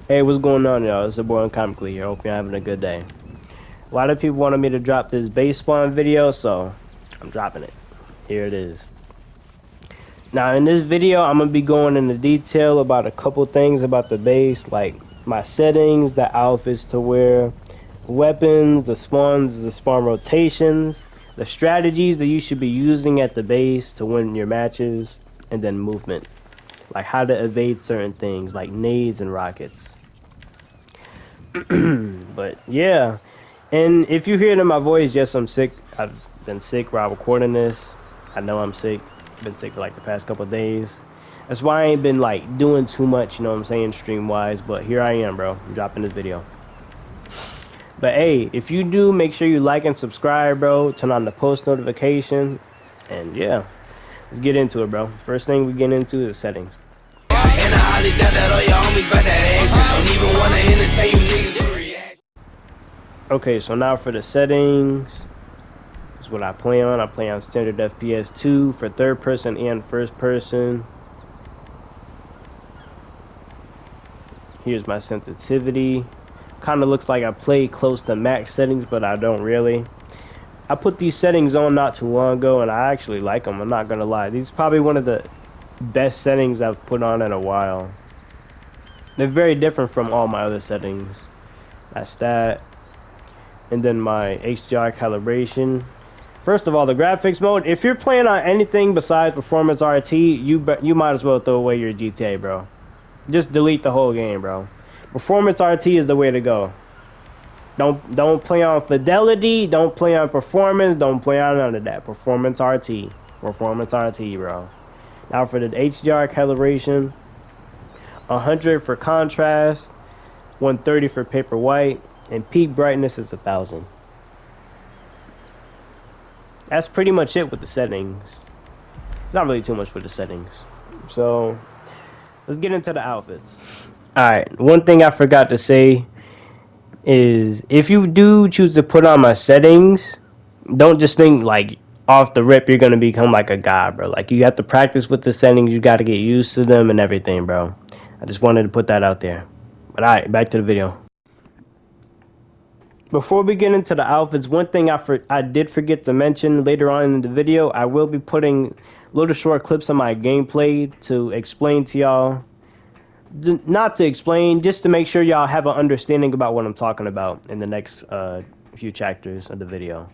Hey, what's going on, y'all? It's the boy Uncomically here. Hope you're having a good day. A lot of people wanted me to drop this base spawn video, so I'm dropping it. Here it is. Now, in this video, I'm going to be going into detail about a couple things about the base, like my settings, the outfits to wear, weapons, the spawn rotations, the strategies that you should be using at the base to win your matches, and then movement. Like how to evade certain things, like nades and rockets. But yeah, and if you hear it in my voice, yes, I'm sick. I've been sick while recording this. I know I'm sick. Been sick for like the past couple of days. That's why I ain't been like doing too much, you know what I'm saying, stream wise. But here I am, bro. I'm dropping this video. But hey, if you do, make sure you like and subscribe, bro. Turn on the post notification. And yeah, let's get into it, bro. First thing we get into is settings. Okay, so now for the settings, this is what I play on. I play on standard FPS 2 for third person and first person. Here's my sensitivity. Kind of looks like I play close to max settings, but I don't really. I put these settings on not too long ago, and I actually like them. I'm not gonna lie. These is probably one of the best settings I've put on in a while. They're very different from all my other settings. That's that. And then my HDR calibration. First of all, the graphics mode. If you're playing on anything besides Performance RT, you might as well throw away your GTA, bro. Just delete the whole game, bro. Performance RT is the way to go. Don't play on fidelity. Don't play on performance. Don't play on none of that. Performance RT. Performance RT, bro. Now for the HDR calibration. 100 for contrast. 130 for paper white. And peak brightness is 1000. That's pretty much it with the settings. Not really too much with the settings. So let's get into the outfits. Alright, one thing I forgot to say is if you do choose to put on my settings, don't just think like off the rip you're gonna become like a god, bro. Like you have to practice with the settings, you gotta get used to them and everything, bro. I just wanted to put that out there. But alright, back to the video. Before we get into the outfits, one thing I did forget to mention later on in the video, I will be putting little short clips of my gameplay to explain to y'all. Not to explain, just to make sure y'all have an understanding about what I'm talking about in the next few chapters of the video.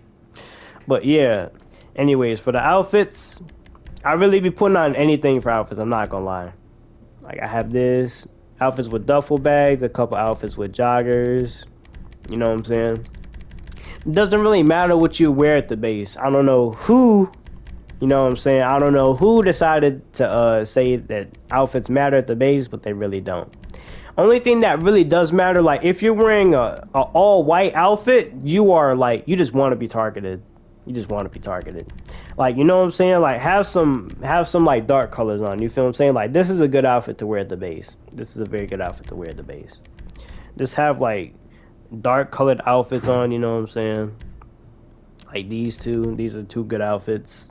But yeah, anyways, for the outfits, I really be putting on anything for outfits, I'm not gonna lie. Like I have this, outfits with duffel bags, a couple outfits with joggers. You know what I'm saying? It doesn't really matter what you wear at the base. I don't know who, you know what I'm saying? I don't know who decided to say that outfits matter at the base, but they really don't. Only thing that really does matter, like if you're wearing a all white outfit, you are like, you just want to be targeted. You just want to be targeted. Like, you know what I'm saying? Like have some like dark colors on. You feel what I'm saying? Like this is a good outfit to wear at the base. This is a very good outfit to wear at the base. Just have like dark colored outfits on, you know what I'm saying? Like these are two good outfits.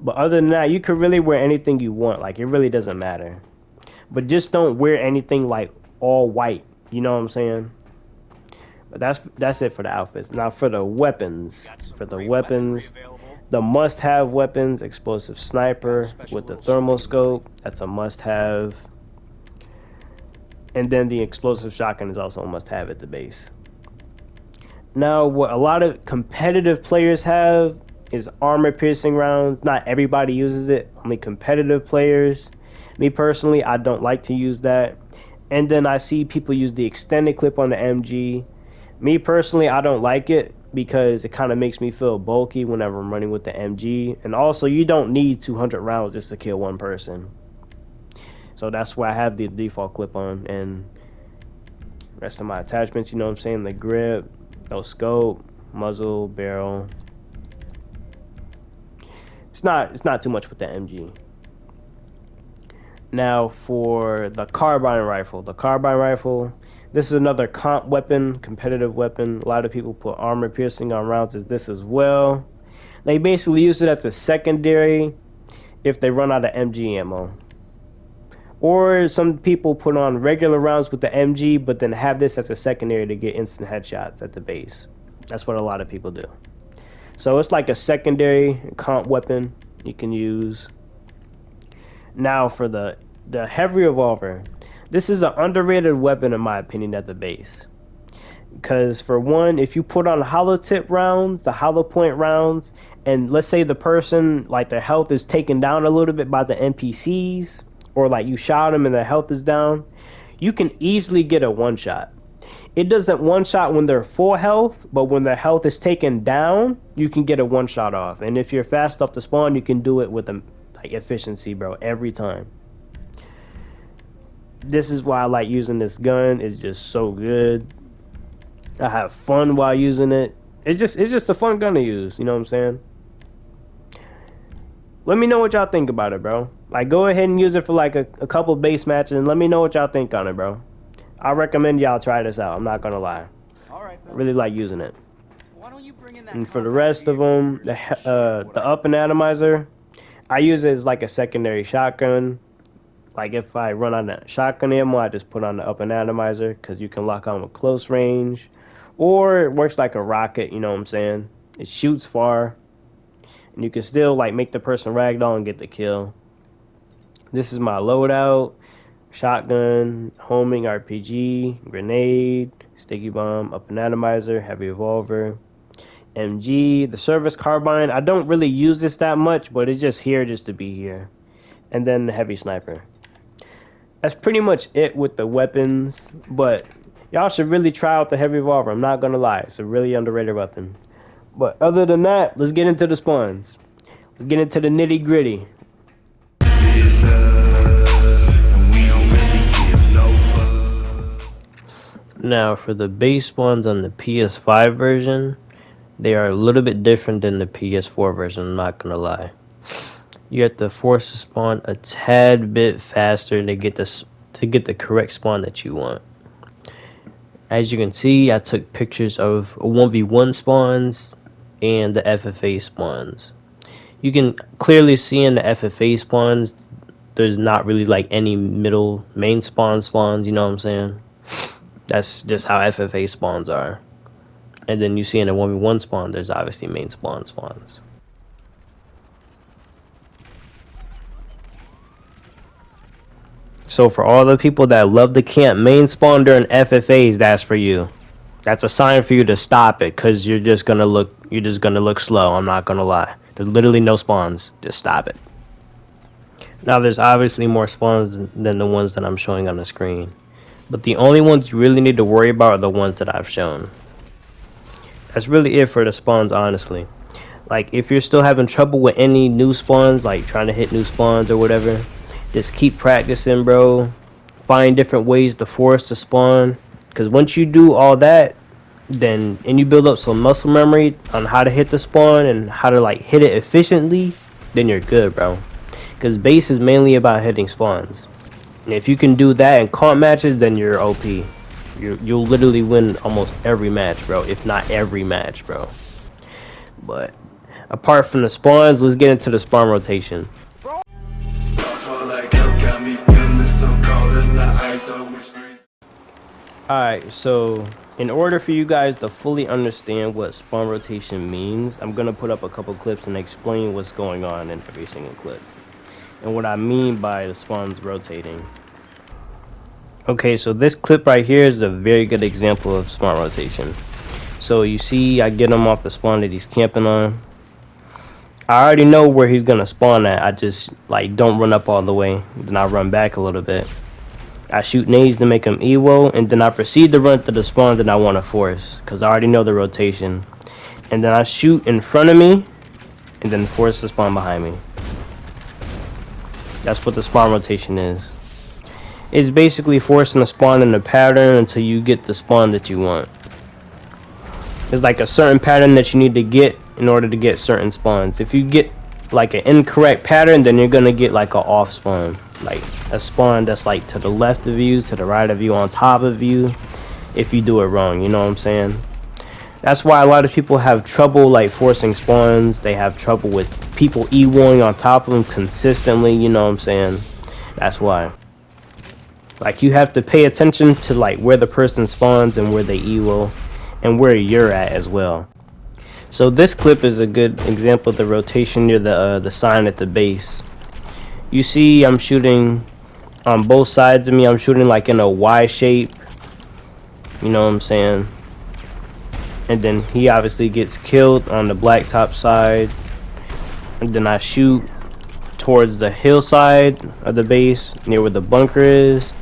But other than that, you could really wear anything you want. Like it really doesn't matter. But just don't wear anything like all white, you know what I'm saying? But that's it for the outfits. Now for the weapons. The must-have weapons, explosive sniper with the thermal scope, that's a must-have. And then the explosive shotgun is also a must-have at the base. Now, what a lot of competitive players have is armor-piercing rounds. Not everybody uses it, only competitive players. Me personally, I don't like to use that. And then I see people use the extended clip on the MG. Me personally, I don't like it because it kind of makes me feel bulky whenever I'm running with the MG. And also, you don't need 200 rounds just to kill one person. So that's why I have the default clip on. And rest of my attachments, you know what I'm saying? The grip. No scope, muzzle, barrel. It's not too much with the MG. Now for the carbine rifle. This is another comp weapon, competitive weapon. A lot of people put armor piercing on rounds as this as well. They basically use it as a secondary if they run out of MG ammo. Or some people put on regular rounds with the MG, but then have this as a secondary to get instant headshots at the base. That's what a lot of people do. So it's like a secondary comp weapon you can use. Now for the heavy revolver. This is an underrated weapon in my opinion at the base. Because for one, if you put on hollow tip rounds, the hollow point rounds, and let's say the person, like their health is taken down a little bit by the NPCs, or like you shot them and their health is down, you can easily get a one shot. It doesn't one shot when they're full health, but when their health is taken down, you can get a one shot off. And if you're fast off the spawn, you can do it with like efficiency, bro, every time. This is why I like using this gun. It's just so good. I have fun while using it. It's just a fun gun to use, you know what I'm saying? Let me know what y'all think about it, bro. Like, go ahead and use it for like a couple base matches and let me know what y'all think on it, bro. I recommend y'all try this out. I'm not gonna lie. I really like using it. And for the rest of them, the up and atomizer, I use it as like a secondary shotgun. Like if I run on that shotgun ammo, I just put on the up and atomizer because you can lock on with close range. Or it works like a rocket, you know what I'm saying? It shoots far. And you can still like make the person ragdoll and get the kill. This is my loadout. Shotgun, homing, RPG, grenade, sticky bomb, up and atomizer, heavy revolver, MG, the service carbine. I don't really use this that much, but it's just here just to be here. And then the heavy sniper. That's pretty much it with the weapons, but y'all should really try out the heavy revolver. I'm not gonna lie, it's a really underrated weapon. But other than that, let's get into the spawns. Let's get into the nitty gritty. Now for the base spawns on the PS5 version, they are a little bit different than the PS4 version, I'm not gonna lie. You have to force the spawn a tad bit faster to get the correct spawn that you want. As you can see, I took pictures of 1v1 spawns and the FFA spawns. You can clearly see in the FFA spawns, there's not really like any middle main spawns, you know what I'm saying? That's just how FFA spawns are. And then you see in a 1v1 spawn, there's obviously main spawns. So for all the people that love the camp main spawn during FFAs, that's for you. That's a sign for you to stop it, cause you're just gonna look slow. I'm not gonna lie. There's literally no spawns. Just stop it. Now there's obviously more spawns than the ones that I'm showing on the screen, but the only ones you really need to worry about are the ones that I've shown. That's really it for the spawns, honestly. Like if you're still having trouble with any new spawns, like trying to hit new spawns or whatever, just keep practicing, bro. Find different ways to force the spawn, because once you do all that, and you build up some muscle memory on how to hit the spawn and how to like hit it efficiently, then you're good, bro. Because base is mainly about hitting spawns, and if you can do that in comp matches, then you're OP. You'll literally win almost every match, bro, if not every match, bro. But apart from the spawns, let's get into the spawn rotation. Alright, so in order for you guys to fully understand what spawn rotation means, I'm gonna put up a couple clips and explain what's going on in every single clip and what I mean by the spawns rotating. Okay, so this clip right here is a very good example of spawn rotation. So you see I get him off the spawn that he's camping on. I already know where he's gonna spawn at. I just like don't run up all the way, then I run back a little bit. I shoot nades to make him Ewo, and then I proceed to run to the spawn that I want to force, because I already know the rotation. And then I shoot in front of me, and then force the spawn behind me. That's what the spawn rotation is. It's basically forcing the spawn in a pattern until you get the spawn that you want. It's like a certain pattern that you need to get in order to get certain spawns. If you get like an incorrect pattern, then you're gonna get like an off spawn, like a spawn that's like to the left of you, to the right of you, on top of you, if you do it wrong, you know what I'm saying? That's why a lot of people have trouble like forcing spawns. They have trouble with people Ewoing on top of them consistently, you know what I'm saying? That's why. Like, you have to pay attention to like where the person spawns and where they Ewo and where you're at as well. So this clip is a good example of the rotation near the sign at the base. You see I'm shooting on both sides of me. I'm shooting like in a Y shape, you know what I'm saying? And then he obviously gets killed on the blacktop side, and then I shoot towards the hillside of the base near where the bunker is,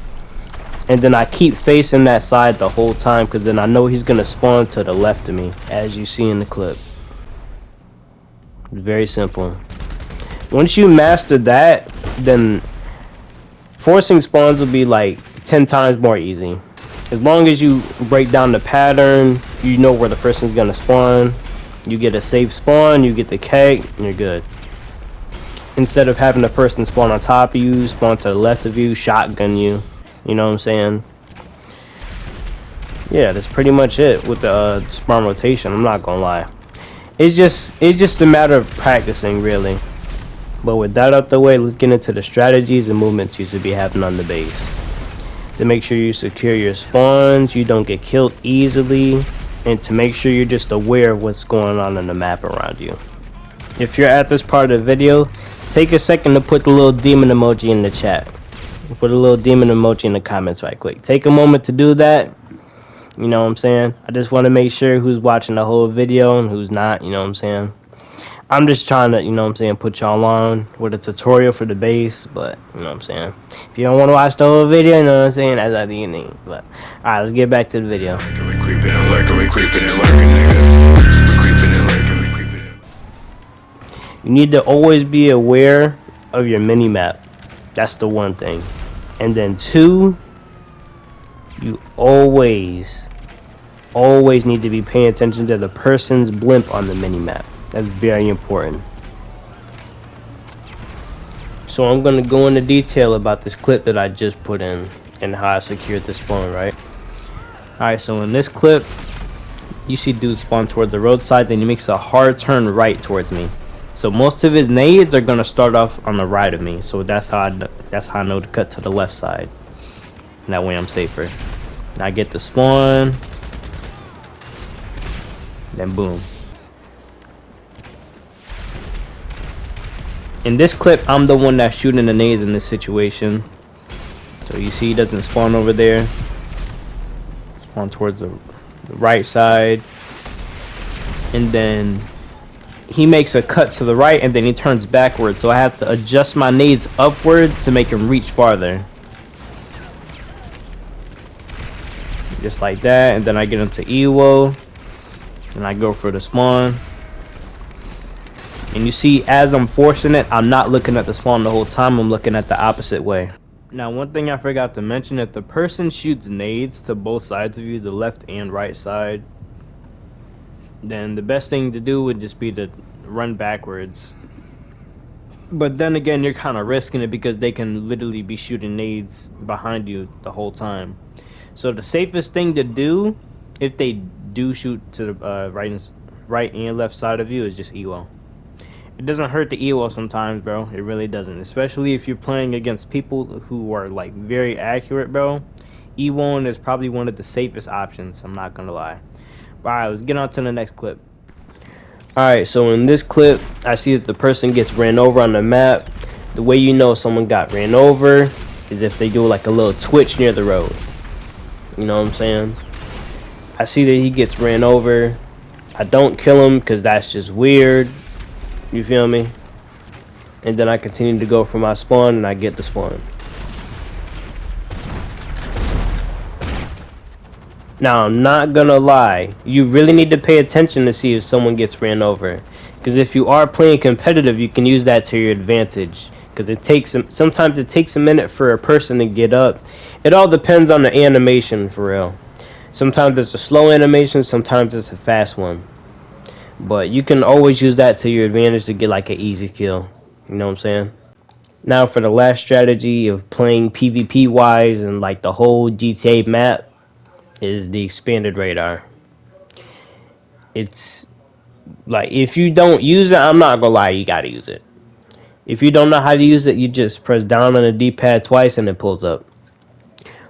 and then I keep facing that side the whole time because then I know he's gonna spawn to the left of me, as you see in the clip. Very simple. Once you master that, then forcing spawns will be like 10 times more easy. As long as you break down the pattern, you know where the person's gonna spawn, you get a safe spawn, you get the keg, and you're good. Instead of having the person spawn on top of you, spawn to the left of you, shotgun you, you know what I'm saying? Yeah, that's pretty much it with the spawn rotation. I'm not gonna lie. It's just a matter of practicing, really. But with that out the way, let's get into the strategies and movements you should be having on the base. To make sure you secure your spawns, you don't get killed easily, and to make sure you're just aware of what's going on the map around you. If you're at this part of the video, take a second to put the little demon emoji in the chat. Put a little demon emoji in the comments right quick. Take a moment to do that. You know what I'm saying? I just want to make sure who's watching the whole video and who's not, you know what I'm saying? I'm just trying to, you know what I'm saying, put y'all on with a tutorial for the base, but, you know what I'm saying? If you don't want to watch the whole video, you know what I'm saying, that's all you need. But, alright, let's get back to the video. You need to always be aware of your mini-map. That's the one thing. And then two, you always need to be paying attention to the person's blimp on the mini-map. That's very important. So I'm going to go into detail about this clip that I just put in and how I secured the spawn, right? Alright, so in this clip, you see dude spawn toward the roadside, then he makes a hard turn right towards me. So most of his nades are going to start off on the right of me. So that's how I know to cut to the left side. And that way I'm safer. Now I get the spawn. Then boom. In this clip, I'm the one that's shooting the nades in this situation. So you see he doesn't spawn over there. Spawn towards the right side. And then he makes a cut to the right and then he turns backwards. So I have to adjust my nades upwards to make him reach farther. Just like that. And then I get him to Ewo. And I go for the spawn. And you see, as I'm forcing it, I'm not looking at the spawn the whole time. I'm looking at the opposite way. Now, one thing I forgot to mention, if the person shoots nades to both sides of you, the left and right side, then the best thing to do would just be to run backwards. But then again, you're kind of risking it because they can literally be shooting nades behind you the whole time. So the safest thing to do, if they do shoot to the right and left side of you, is just Ewo. It doesn't hurt to Ewo sometimes, bro. It really doesn't. Especially if you're playing against people who are like very accurate, bro. Ewoing is probably one of the safest options. I'm not gonna lie. Alright, let's get on to the next clip. Alright, so in this clip, I see that the person gets ran over on the map. The way you know someone got ran over is if they do like a little twitch near the road. You know what I'm saying? I see that he gets ran over. I don't kill him because that's just weird. You feel me? And then I continue to go for my spawn and I get the spawn. Now, I'm not gonna lie, you really need to pay attention to see if someone gets ran over. Because if you are playing competitive, you can use that to your advantage. Because sometimes it takes a minute for a person to get up. It all depends on the animation, for real. Sometimes it's a slow animation, sometimes it's a fast one. But you can always use that to your advantage to get like an easy kill. You know what I'm saying? Now for the last strategy of playing PvP wise and like the whole GTA map is the expanded radar. It's like, if you don't use it, I'm not gonna lie, you gotta use it. If you don't know how to use it, you just press down on the D-pad twice and it pulls up.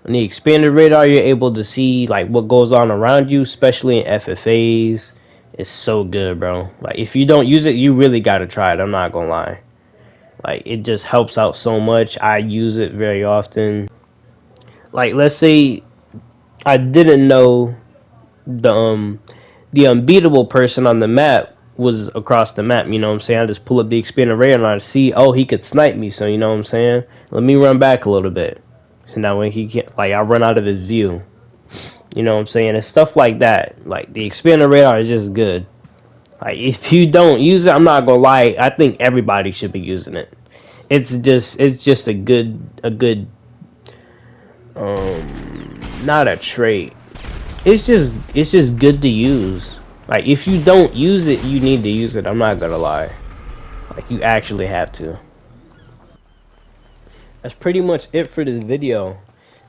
On the expanded radar, you're able to see like what goes on around you, especially in FFAs. It's so good, bro. Like if you don't use it, you really gotta try it. I'm not gonna lie. Like it just helps out so much. I use it very often. Like let's say I didn't know the unbeatable person on the map was across the map, you know what I'm saying? I just pull up the expanded radar and I see, oh, he could snipe me, so you know what I'm saying? Let me run back a little bit. So now when he can't, like, I run out of his view. You know what I'm saying? It's stuff like that. Like, the expanded radar is just good. Like, if you don't use it, I'm not gonna lie, I think everybody should be using it. It's just a good, not a trait. It's just good to use. Like if you don't use it, you need to use it. I'm not gonna lie. Like you actually have to. That's pretty much it for this video.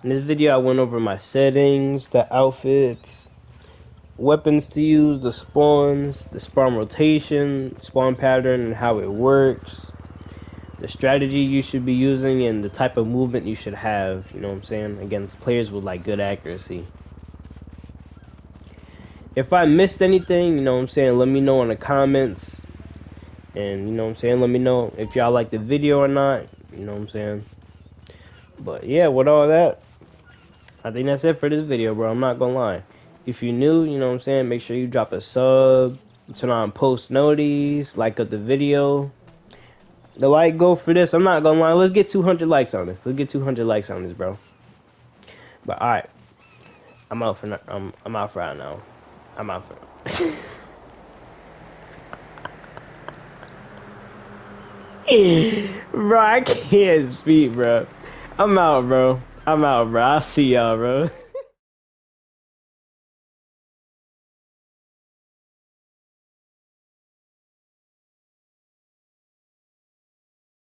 In this video I went over my settings, the outfits, weapons to use, the spawns, the spawn rotation, spawn pattern and how it works, the strategy you should be using and the type of movement you should have, you know what I'm saying, against players with like good accuracy. If I missed anything, you know what I'm saying, let me know in the comments. And, you know what I'm saying, let me know if y'all like the video or not. You know what I'm saying. But, yeah, with all that, I think that's it for this video, bro. I'm not gonna lie. If you're new, you know what I'm saying, make sure you drop a sub, turn on post noties, like up the video. The like go for this. I'm not gonna lie. Let's get 200 likes on this. Let's get 200 likes on this, bro. But, alright. I'm out for I'm out for right now. I'm out for bro, I can't speak, bro. I'm out, bro. I'll see y'all, bro.